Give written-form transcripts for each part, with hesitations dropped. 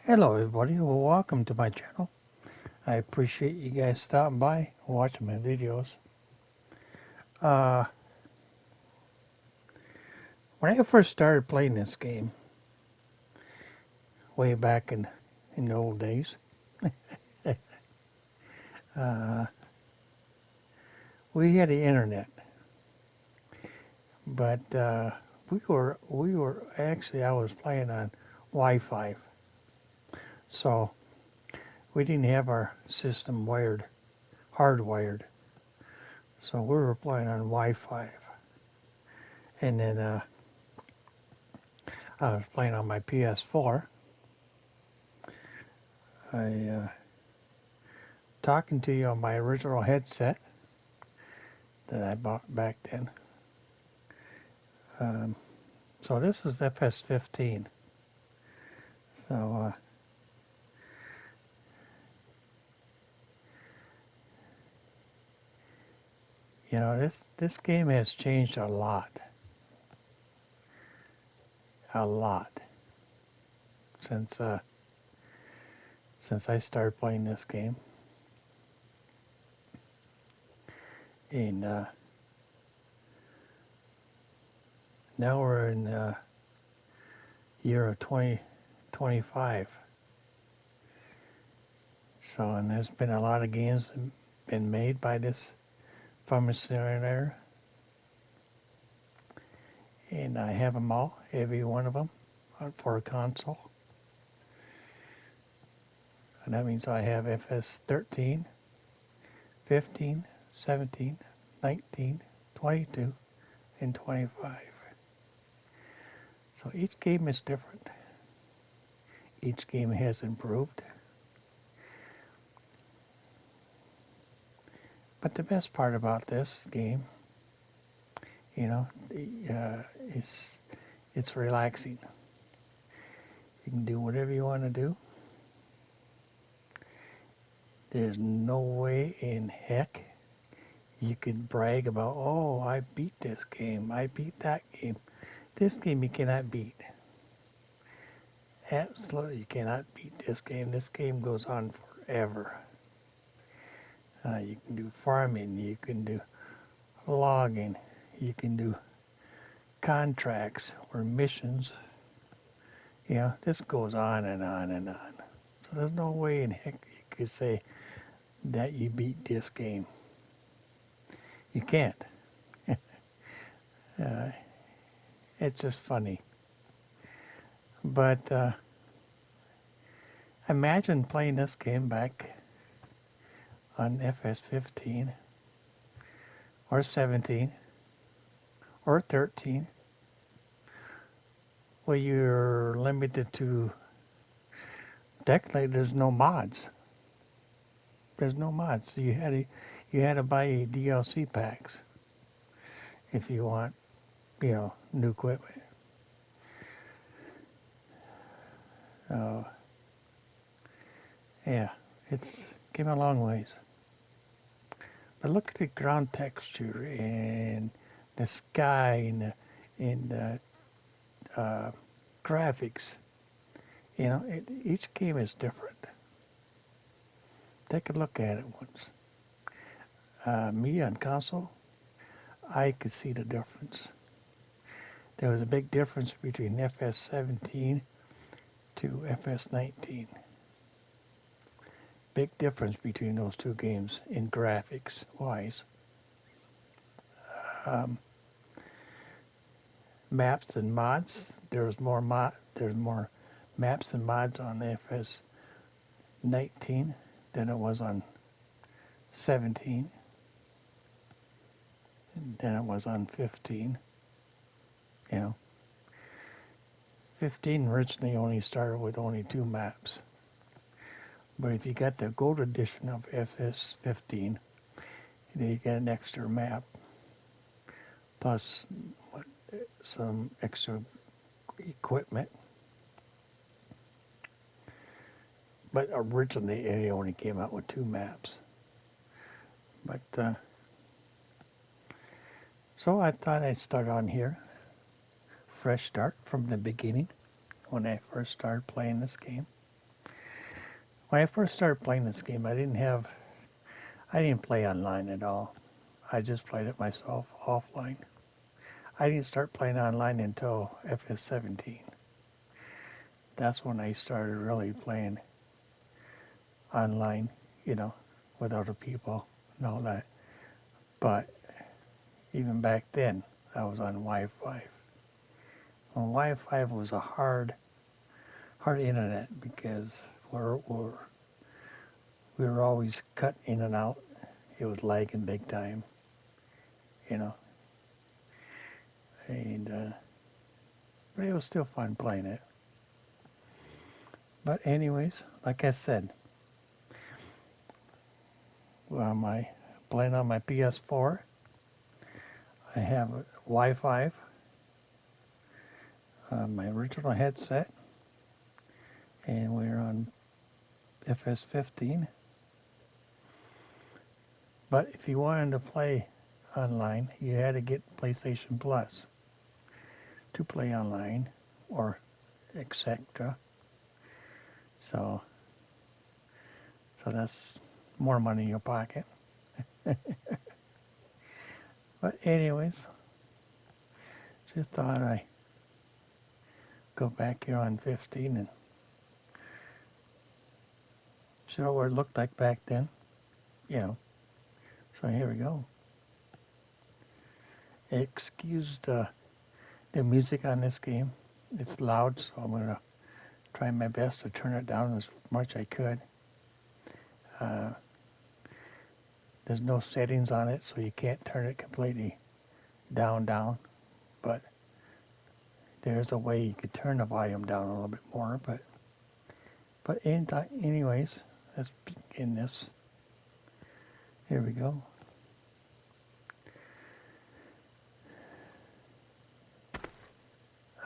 Hello everybody, well, welcome to my channel. I appreciate you guys stopping by, watching my videos. Uh, when I first started playing this game, way back in the old days, uh, we had the internet, but we were actually I was playing on Wi-Fi, so we didn't have our system hardwired, so we were playing on Wi-Fi, and then I was playing on my PS4. I talking to you on my original headset that I bought back then. Um, so this is FS15. So this game has changed a lot since since I started playing this game. And now we're in year of 2025. So and there's been a lot of games been made by this from Simulator, and I have them all, every one of them, for a console. And that means I have FS13, 15, 17, 19, 22, and 25. So each game is different. Each game has improved. But the best part about this game, you know, it's relaxing. You can do whatever you want to do. There's no way in heck you could brag about, oh, I beat this game, I beat that game. This game you cannot beat. Absolutely, you cannot beat this game. This game goes on forever. You can do farming, you can do logging, you can do contracts or missions. You know, this goes on and on and on. So there's no way in heck you could say that you beat this game. You can't. uh, it's just funny. But imagine playing this game back on FS15 or 17 or 13, where you're limited to, technically there's no mods. There's no mods. So you had to buy DLC packs if you want, new equipment. Yeah, it's came a long ways. But look at the ground texture and the sky and the graphics. Each game is different. Take a look at it once. Me on console, I could see the difference. There was a big difference between FS17 to FS19. Big difference between those two games in graphics wise. Maps and mods. There's more maps and mods on FS19 than it was on 17, than it was on 15. 15 originally only started with only 2 maps. But if you got the gold edition of FS15, then you get an extra map, plus some extra equipment. But originally it only came out with 2 maps. But so I thought I'd start on here. Fresh start from the beginning when I first started playing this game. When I first started playing this game, I didn't play online at all. I just played it myself offline. I didn't start playing online until FS17. That's when I started really playing online, you know, with other people and all that. But even back then, I was on Wi-Fi. Well, Wi-Fi was a hard internet because we were always cut in and out. It was lagging big time, you know. And but it was still fun playing it. But anyways, like I said, my playing on my PS4. I have a Wi-Fi, my original headset, and we're on FS15. But if you wanted to play online, you had to get PlayStation Plus to play online, or etc. So that's more money in your pocket. But anyways, just thought I'd go back here on 15 and show what it looked like back then. You know. So here we go. Excuse the music on this game. It's loud, so I'm going to try my best to turn it down as much as I could. There's no settings on it, so you can't turn it completely down, but there's a way you could turn the volume down a little bit more, but anyways, let's begin this. Here we go.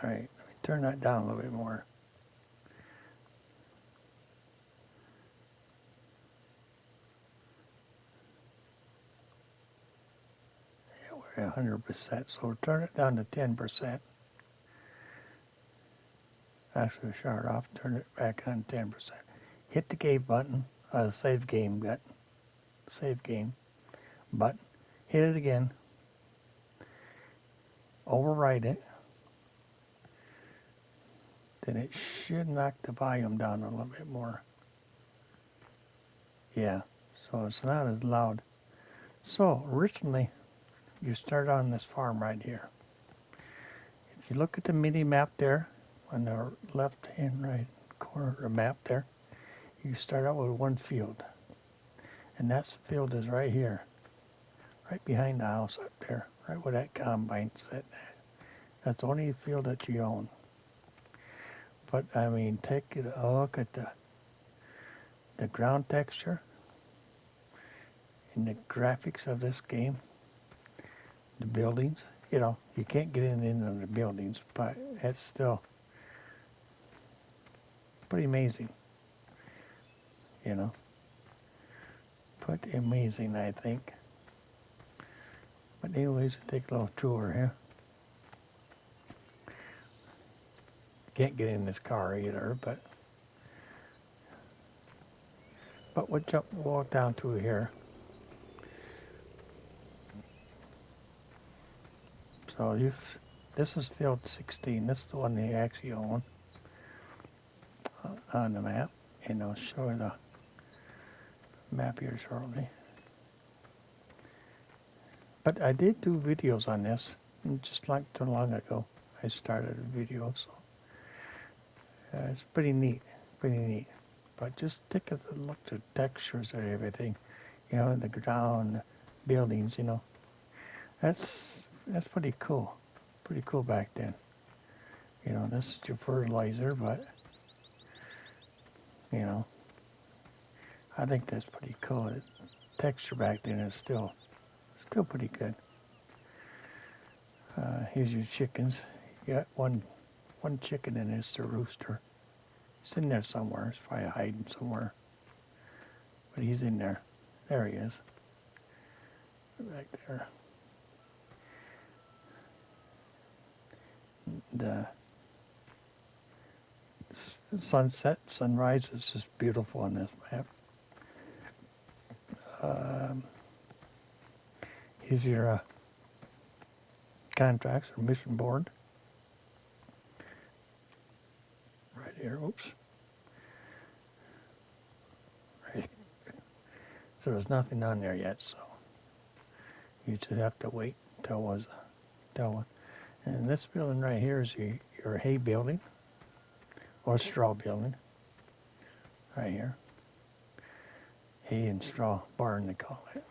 All right, let me turn that down a little bit more. Yeah, we're at 100%, so we'll turn it down to 10%. Actually, start off, turn it back on 10%. Hit the game button, save game button, hit it again, overwrite it, then it should knock the volume down a little bit more. Yeah, so it's not as loud. So originally, you start on this farm right here. If you look at the mini map there, on the left hand right corner of the map there, you start out with one field. And that field is right here, right behind the house up there, right where that combine's at. That's the only field that you own. But I mean, take a look at the ground texture and the graphics of this game, the buildings. You know, you can't get into the buildings, but it's still pretty amazing. You know, pretty amazing, I think. But anyways, take a little tour here. Can't get in this car either, but we'll walk down through here. So this is field 16. This is the one they actually own on the map, and I'll show you the map here shortly. But I did do videos on this, just like too long ago. I started a video, so it's pretty neat, But just take a look at the textures and everything, you know, the ground, buildings, you know. That's pretty cool. Pretty cool back then. You know, this is your fertilizer, but you know, I think that's pretty cool. The texture back then is still pretty good. Here's your chickens. You got one chicken, and it's the rooster. He's in there somewhere. He's probably hiding somewhere. But he's in there. There he is. Back there. sunset, sunrise is just beautiful on this map. Here's your contracts or mission board. Right here, oops. Right. So there's nothing on there yet, so you just have to wait until one. And this building right here is your hay building, or straw building. Right here. Hay and straw barn, they call it.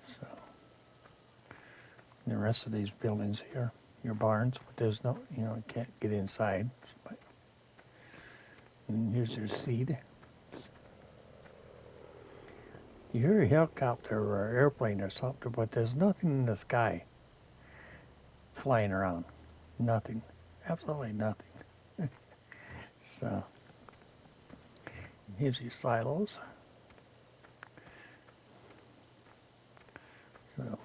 So, and the rest of these buildings here, your barns, but there's no, you can't get inside. But, and here's your seed. You hear a helicopter or an airplane or something, but there's nothing in the sky flying around. Nothing. Absolutely nothing. So, here's your silos. So,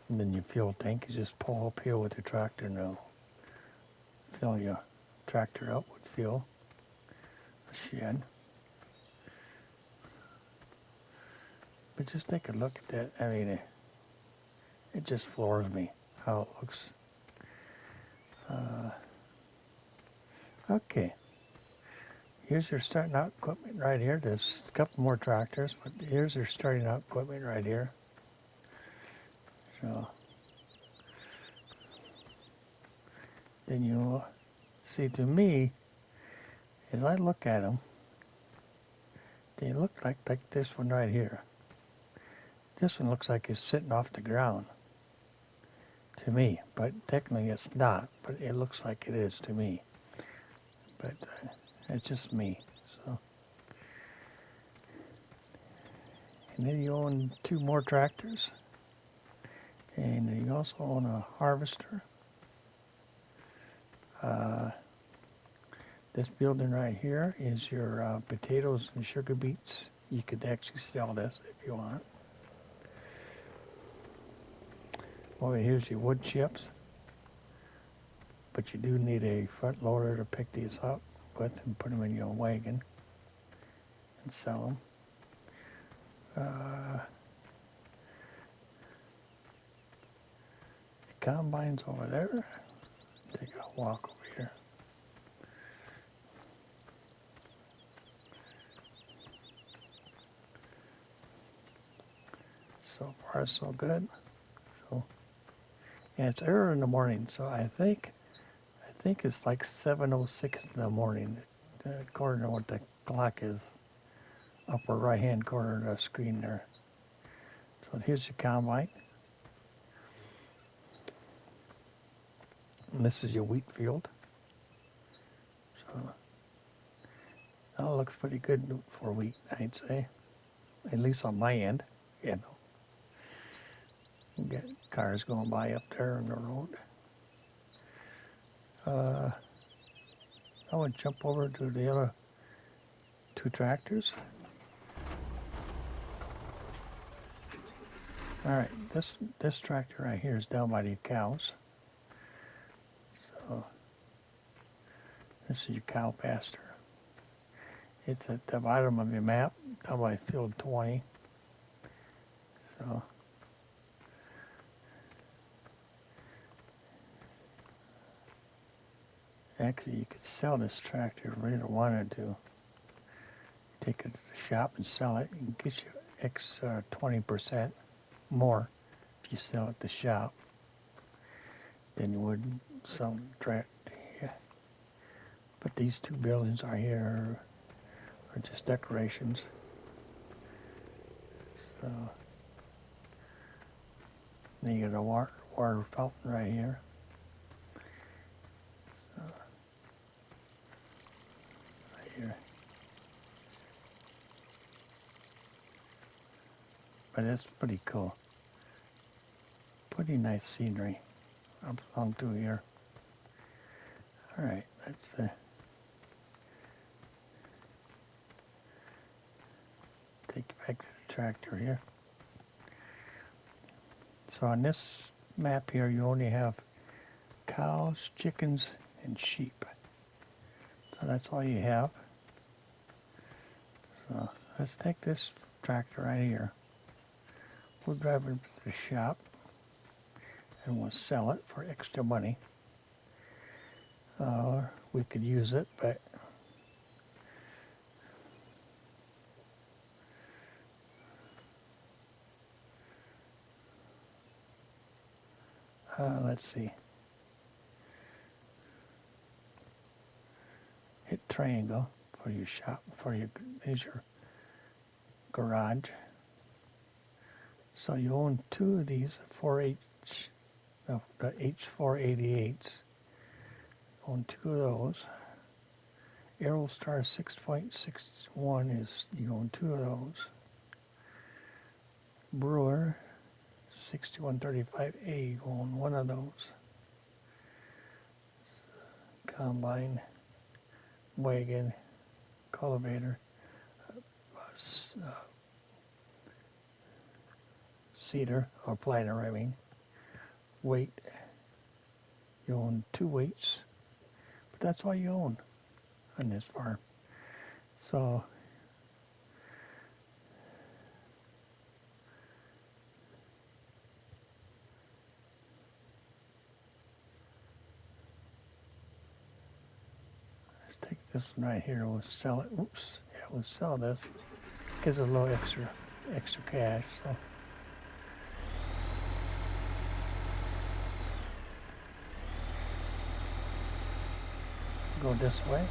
and then your fuel tank, you just pull up here with the tractor and it'll fill your tractor up with fuel. A shed. But just take a look at that. I mean, it just floors me how it looks. Okay. Here's your starting out equipment right here. There's a couple more tractors, but here's your starting out equipment right here. So then you'll see, to me, as I look at them, they look like this one right here. This one looks like it's sitting off the ground to me, but technically it's not, but it looks like it is to me. But it's just me. So, and then you own 2 more tractors, and you also own a harvester. This building right here is your potatoes and sugar beets. You could actually sell this if you want. Well, here's your wood chips, but you do need a front loader to pick these up with and put them in your wagon and sell them. The combine's over there. Take a walk over here. So far, so good. So, and it's early in the morning, so I think it's like 7:06 in the morning, according to what the clock is, upper right-hand corner of the screen there. So here's your combine. And this is your wheat field. So that looks pretty good for wheat, I'd say. At least on my end, you know. You get cars going by up there on the road. I would jump over to the other 2 tractors. All right, this tractor right here is down by the cows. So this is your cow pasture. It's at the bottom of your map, down by field 20. So actually, you could sell this tractor if you really wanted to. Take it to the shop and sell it. You can get you 20% more if you sell it at the shop than you would sell the tractor. Yeah. But these 2 buildings are here are just decorations. So then you got a water fountain right here. So, right here. But it's pretty cool. Pretty nice scenery up on through here. All right, let's take you back to the tractor here. So on this map here, you only have cows, chickens, and sheep. So that's all you have. So let's take this tractor right here. We'll drive it to the shop and we'll sell it for extra money. We could use it, but let's see. Hit triangle for your shop, is your garage. So you own two of these 4H, the H488s. Own two of those. Aerostar 6.61 is, you own two of those. Brewer 6135A, you own one of those. Combine, wagon, cultivator, seeder, or planter, I mean. Weight, you own two weights, but that's all you own on this farm. So let's take this one right here. We'll sell it. Oops. Yeah, we'll sell this. Gives a little extra cash. So go this way.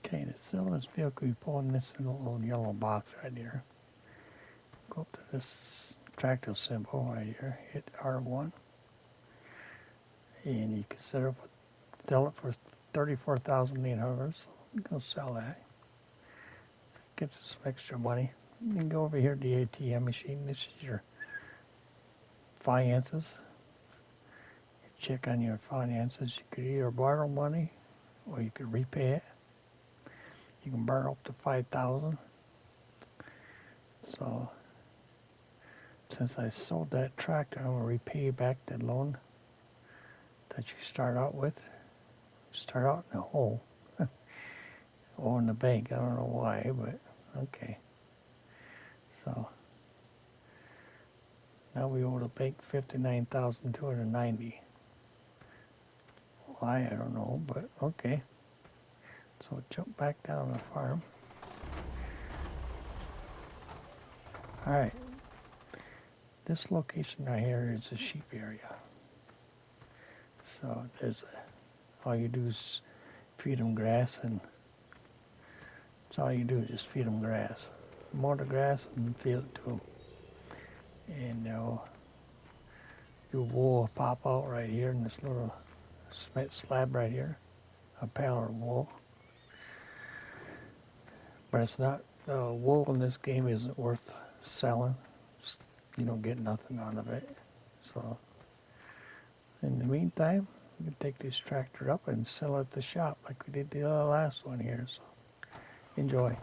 Okay, to sell this vehicle, you pull in this little yellow box right here. Go up to this tractor symbol right here, hit R1, and you can sell it for $34,800. So you go sell that. Gets us some extra money. You can go over here to the ATM machine. This is your finances. You check on your finances. You could either borrow money or you could repay it. You can borrow up to $5,000. So since I sold that tractor, I'm going to repay back the loan that you start out with. Start out in the hole. Or in the bank. I don't know why, but okay. So now we owe the bank $59,290. Why, I don't know, but okay. So jump back down the farm. Alright. This location right here is a sheep area. So all you do is feed them grass, and that's all you do is just feed them grass. Mow the grass and feed it to them. And your wool will pop out right here in this little cement slab right here. A pallet of wool. But it's not, the wool in this game isn't worth selling. You don't get nothing out of it. So, in the meantime, you can take this tractor up and sell it at the shop like we did the last one here. So, enjoy.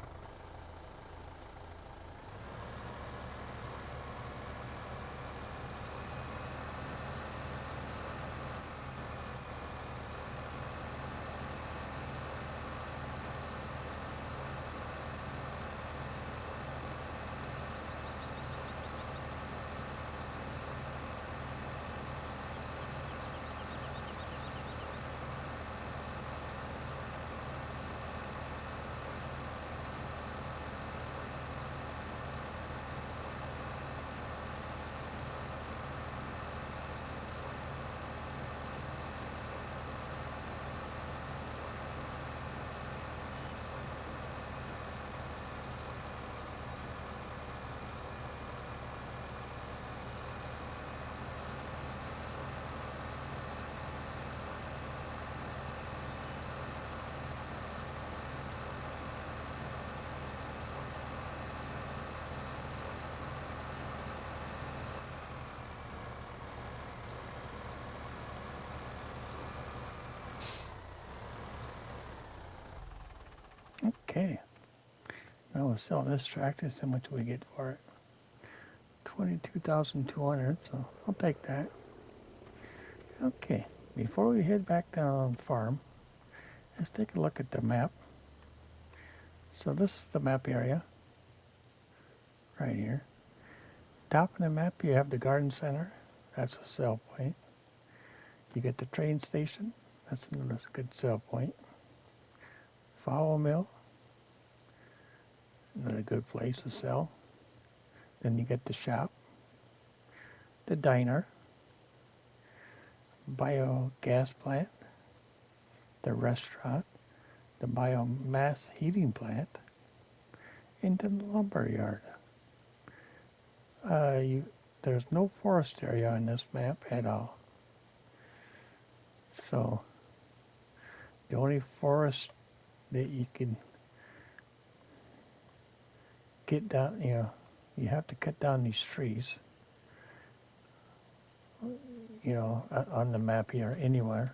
Okay. Now we're selling this tractor. See how much we get for it. 22,200. So I'll take that. Okay. Before we head back down on the farm, let's take a look at the map. So this is the map area. Right here. Top of the map you have the garden center. That's a sell point. You get the train station. That's another good sell point. Flour mill. Another good place to sell. Then you get the shop. The diner. Biogas plant. The restaurant. The biomass heating plant. And the lumber yard. There's no forest area on this map at all. So the only forest that you can get down, you have to cut down these trees, on the map here anywhere.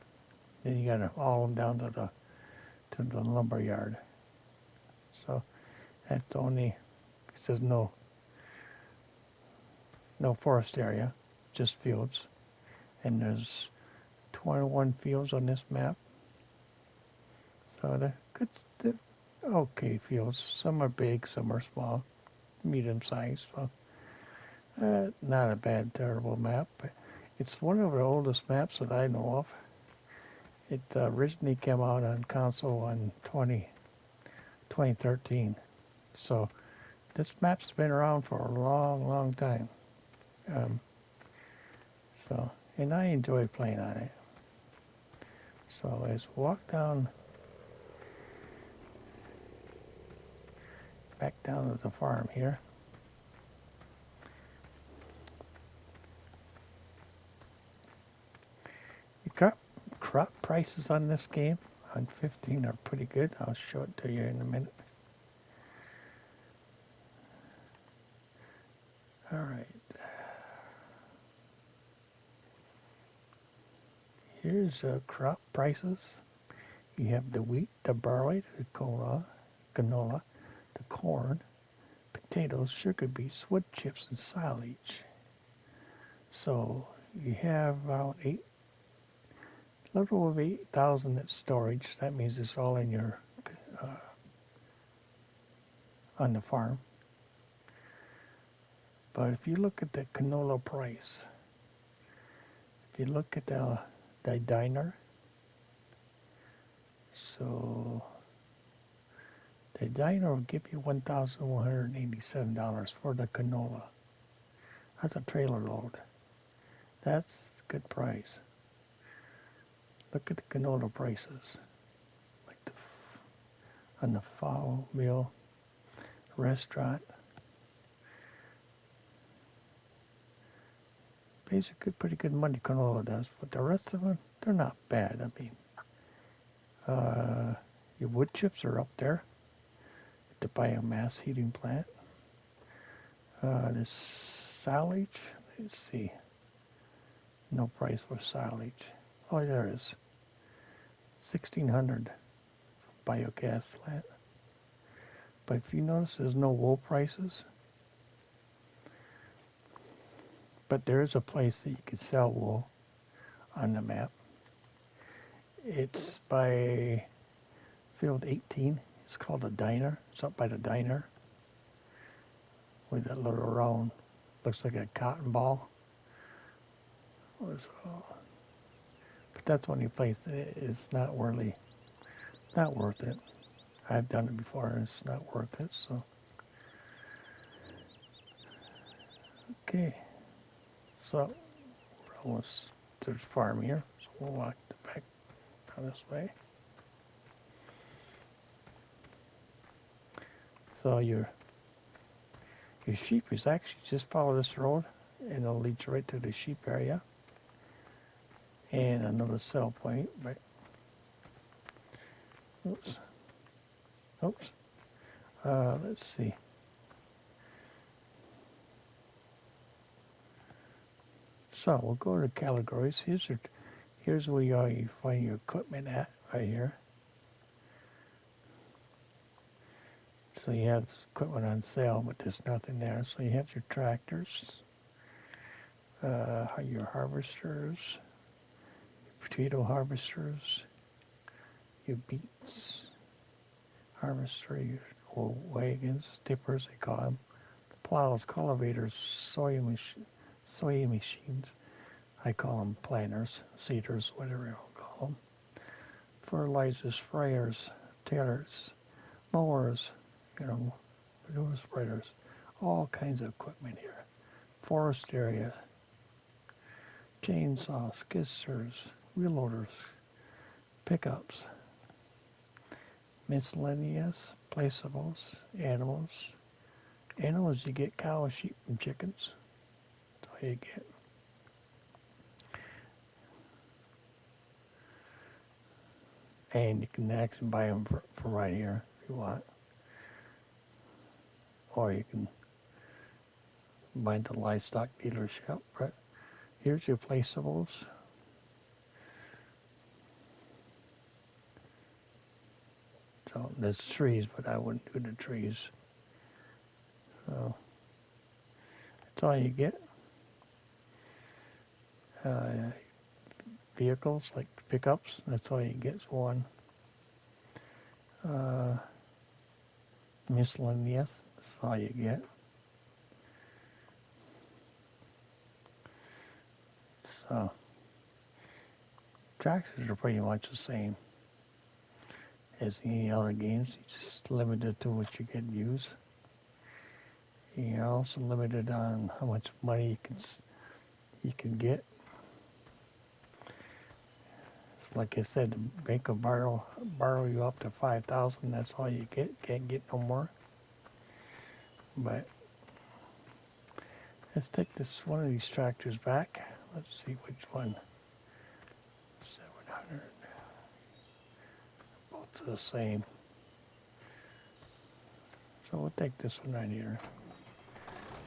Then you gotta haul them down to the lumber yard. So that's the only, it says no forest area, just fields. And there's 21 fields on this map. So they're okay fields. Some are big, some are small, medium sized. So not a bad, terrible map. But it's one of the oldest maps that I know of. It originally came out on console in 2013. So this map's been around for a long, long time. And I enjoy playing on it. So let's walk back down to the farm here. The crop prices on this game on 15 are pretty good. I'll show it to you in a minute. All right. Here's crop prices. You have the wheat, the barley, the canola, the corn, potatoes, sugar beets, wood chips, and silage. So you have about a little over 8,000 at storage. That means it's all in your on the farm. But if you look at the canola price, if you look at the diner, so the diner will give you $1,187 for the canola. That's a trailer load. That's a good price. Look at the canola prices, like on the flour mill, restaurant. Basically, pretty good money canola does, but the rest of them, they're not bad. I mean, your wood chips are up there at the biomass heating plant. The silage, let's see, no price for silage. Oh, there is. 1,600 biogas plant. But if you notice, there's no wool prices. But there is a place that you can sell wool on the map. It's by field 18. It's called a diner. It's up by the diner with that little round, looks like a cotton ball. But that's the only place it's not really, not worth it. I've done it before and it's not worth it. So okay, so we're almost to the farm here, so we'll walk back down this way. So your sheep is actually just follow this road and it'll lead you right to the sheep area and another sell point. But let's see. So we'll go to categories. Here's where you find your equipment at right here. So you have equipment on sale, but there's nothing there. So you have your tractors, your harvesters, your potato harvesters, your beets harvester, your old wagons, tippers they call them, plows, cultivators, soy machines. I call them planters, seeders, whatever you call them. Fertilizers, sprayers, tillers, mowers, manure spreaders, all kinds of equipment here. Forest area, chainsaws, skid steers, wheel loaders, pickups, miscellaneous, placeables, animals. Animals, you get cows, sheep, and chickens. That's all you get. And you can actually buy them for right here if you want. Or you can buy the livestock dealership. But here's your placeables. So there's trees, but I wouldn't do the trees. So that's all you get. Vehicles like pickups, that's all you get is one. Miscellaneous, that's all you get. So tractors are pretty much the same as any other games. You're just limited to what you can use. You're also limited on how much money you can get. Like I said, the bank will borrow you up to $5,000. That's all you get. Can't get no more. But let's take one of these tractors back. Let's see which one. 700. Both the same. So we'll take this one right here.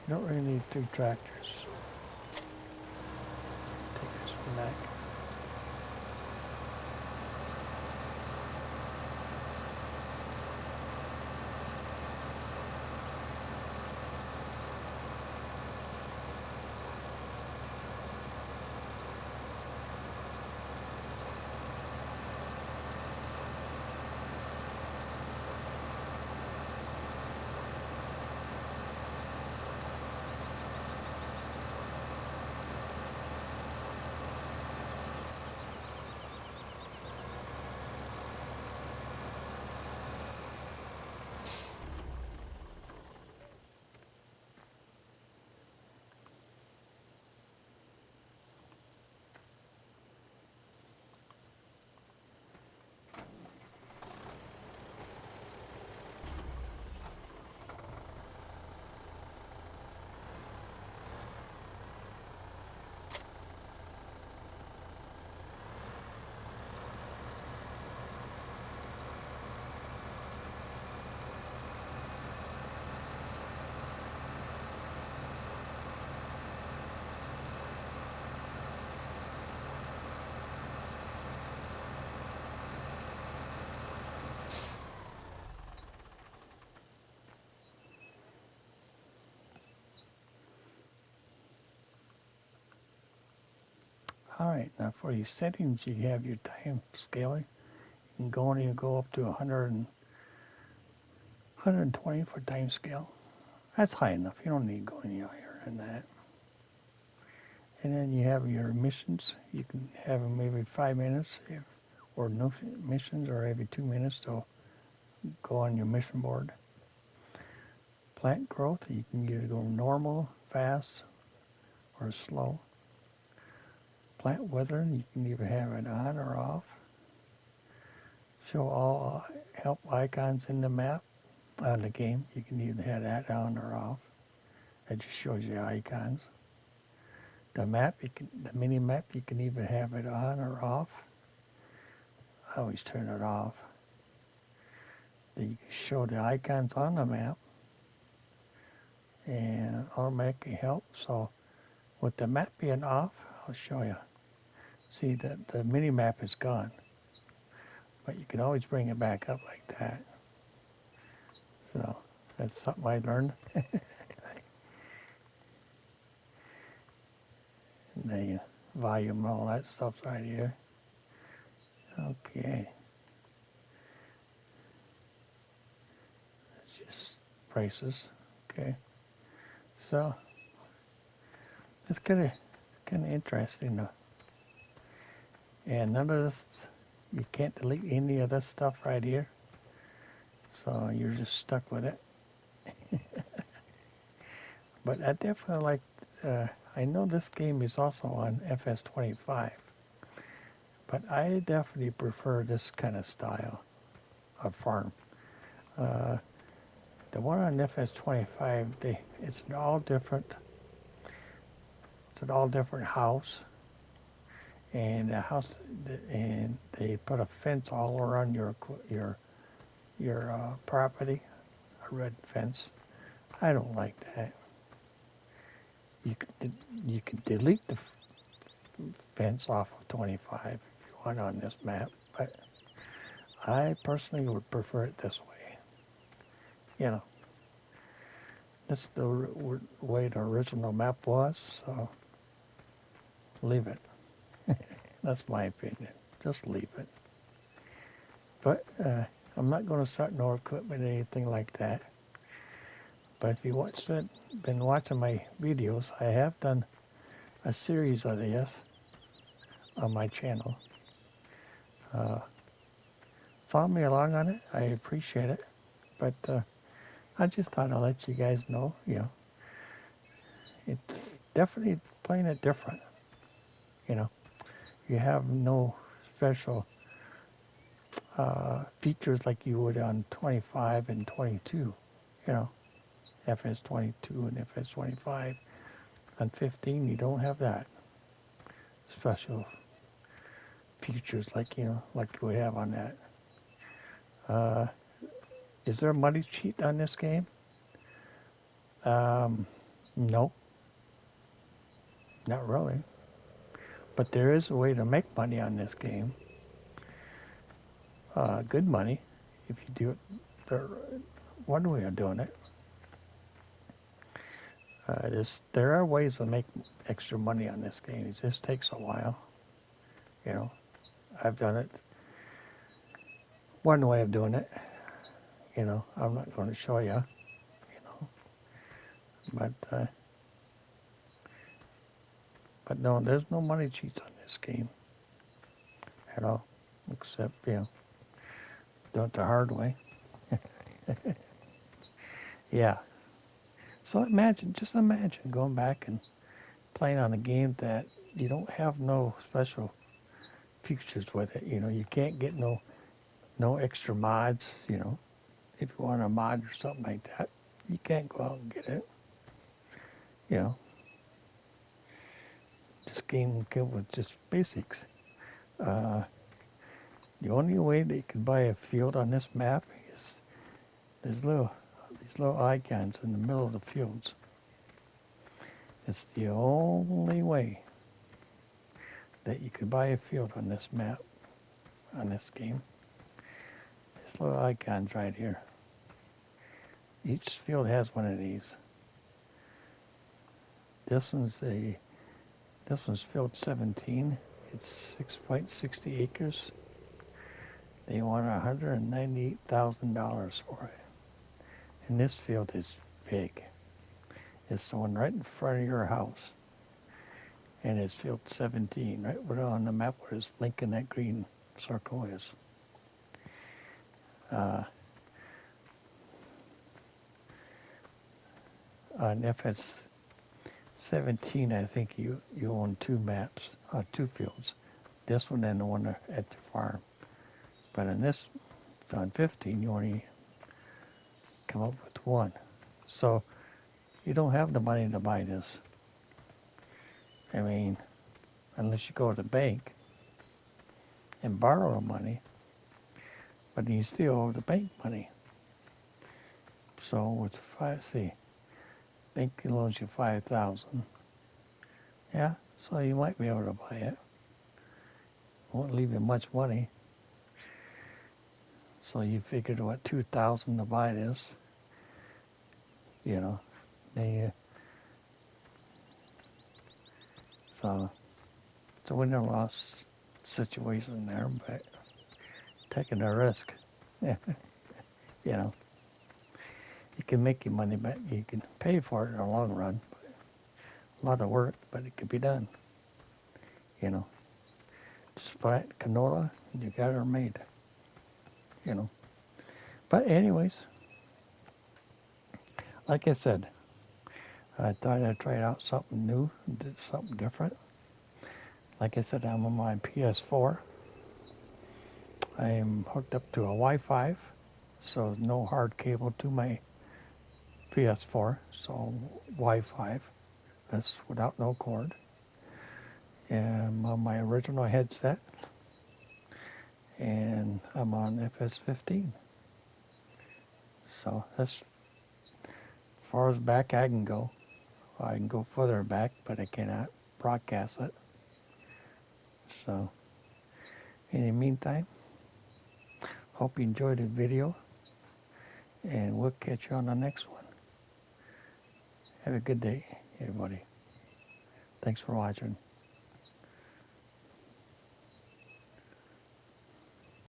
You don't really need two tractors. Take this one back. Alright, now for your settings, you have your time scaler. You can go up to 120 for time scale. That's high enough. You don't need to go any higher than that. And then you have your missions. You can have them every 5 minutes, or no missions, or every 2 minutes to go on your mission board. Plant growth, you can either go normal, fast, or slow. Plant weathering, you can either have it on or off. Show all help icons in the map on the game. You can either have that on or off. That just shows you icons. The map, the mini map, you can either have it on or off. I always turn it off. Then you can show the icons on the map and automatically help. So with the map being off, I'll show you. See that the mini map is gone, but you can always bring it back up like that. So That's something I learned. The volume and all that stuff's right here. Okay. It's just prices. Okay. So it's kind of interesting though. And none of this, you can't delete any of this stuff right here. So you're just stuck with it. But I definitely like, I know this game is also on FS25. But I definitely prefer this kind of style of farm. The one on FS25, it's an all different house, and the house, and they put a fence all around your property, a red fence. I don't like that. You can delete the fence off of 25 if you want on this map, but I personally would prefer it this way. You know, this is the way the original map was, so leave it. That's my opinion. Just leave it. But I'm not going to start no equipment or anything like that. But if you been watching my videos, I have done a series of this on my channel. Follow me along on it. I appreciate it. But I just thought I'd let you guys know, it's definitely playing it different. You have no special features like you would on 25 and 22, FS22 and FS25. On 15, you don't have that special features like you would have on that. Is there a money cheat on this game? No, not really. But there is a way to make money on this game. Good money, if you do it one way of doing it. There are ways to make extra money on this game. It just takes a while. I've done it. One way of doing it. I'm not going to show you. But no, there's no money cheats on this game at all, except do it the hard way. Yeah. So just imagine going back and playing on a game that you don't have no special features with it. You can't get no extra mods. If you want a mod or something like that, you can't go out and get it. This game came with just basics. The only way that you can buy a field on this map is these little icons in the middle of the fields. It's the only way that you can buy a field on this map, on this game. These little icons right here. Each field has one of these. This one's field 17. It's 6.60 acres. They want $198,000 for it. And this field is big. It's the one right in front of your house. And it's field 17, right where on the map where it's blinking that green circle is. On FS 17, I think you own two fields. This one and the one at the farm. But on 15, you only come up with one. So you don't have the money to buy this. I mean, unless you go to the bank and borrow the money, but you still owe the bank money. So with bank loans you $5,000. Yeah, so you might be able to buy it. Won't leave you much money. So you figured what, $2,000 to buy this. you know. They, so it's a win or loss situation there, but taking a risk, you know. It can make you money, but you can pay for it in the long run. A lot of work, but it can be done, you know. Just plant canola, and you got her made, you know. But anyways, like I said, I thought I'd try out something new, did something different. Like I said, I'm on my PS4. I am hooked up to a Wi-Fi, so no hard cable to my PS4, so Wi-Fi. That's without no cord. And I'm on my original headset, and I'm on FS15. So that's as far as back I can go. I can go further back, but I cannot broadcast it. So in the meantime, hope you enjoyed the video, and we'll catch you on the next one. Have a good day, everybody. Thanks for watching.